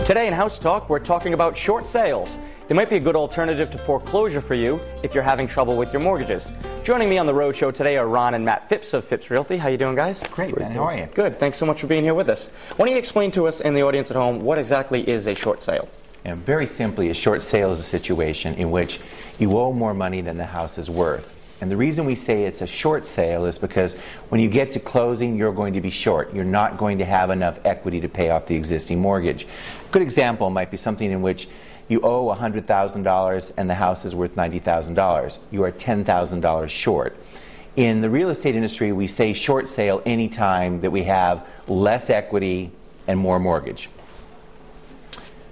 Today in House Talk, we're talking about short sales. They might be a good alternative to foreclosure for you if you're having trouble with your mortgages. Joining me on the road show today are Ron and Matt Phipps of Phipps Realty. How you doing, guys? Great, man. How are you? Good. Thanks so much for being here with us. Why don't you explain to us and the audience at home what exactly is a short sale? And very simply, a short sale is a situation in which you owe more money than the house is worth. And the reason we say it's a short sale is because when you get to closing, you're going to be short. You're not going to have enough equity to pay off the existing mortgage. A good example might be something in which you owe $100,000 and the house is worth $90,000. You are $10,000 short. In the real estate industry, we say short sale any time that we have less equity and more mortgage.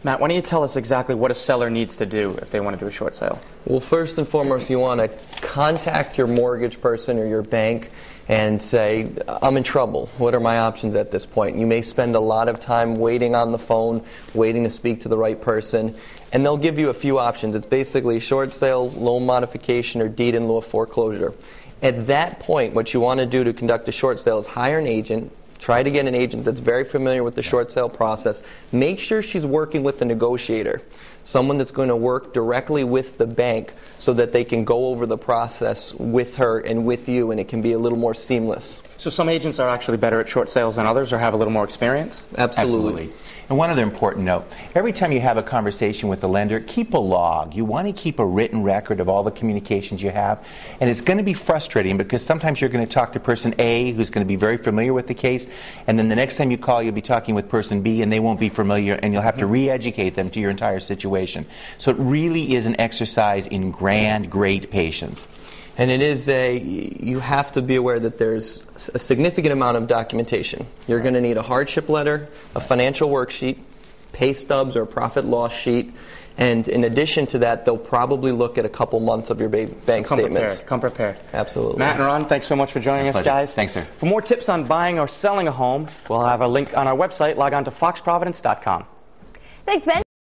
Matt, why don't you tell us exactly what a seller needs to do if they want to do a short sale? Well, first and foremost, you want to contact your mortgage person or your bank and say, I'm in trouble. What are my options at this point? You may spend a lot of time waiting on the phone, waiting to speak to the right person, and they'll give you a few options. It's basically short sale, loan modification, or deed in lieu of foreclosure. At that point, what you want to do to conduct a short sale is hire an agent. Try to get an agent that's very familiar with the short sale process. Make sure she's working with a negotiator, someone that's going to work directly with the bank so that they can go over the process with her and with you, and it can be a little more seamless. So some agents are actually better at short sales than others or have a little more experience? Absolutely. And one other important note, every time you have a conversation with the lender, keep a log. You want to keep a written record of all the communications you have. And it's going to be frustrating because sometimes you're going to talk to person A, who's going to be very familiar with the case, and then the next time you call, you'll be talking with person B, and they won't be familiar, and you'll have to re-educate them to your entire situation. So it really is an exercise in great patience. And it is you have to be aware that there's a significant amount of documentation. You're going to need a hardship letter, a financial worksheet, pay stubs or a profit loss sheet, and in addition to that, they'll probably look at a couple months of your bank statements. Come prepared. Absolutely. Matt and Ron, thanks so much for joining us, guys. Thanks, sir. For more tips on buying or selling a home, we'll have a link on our website. Log on to foxprovidence.com. Thanks, Ben.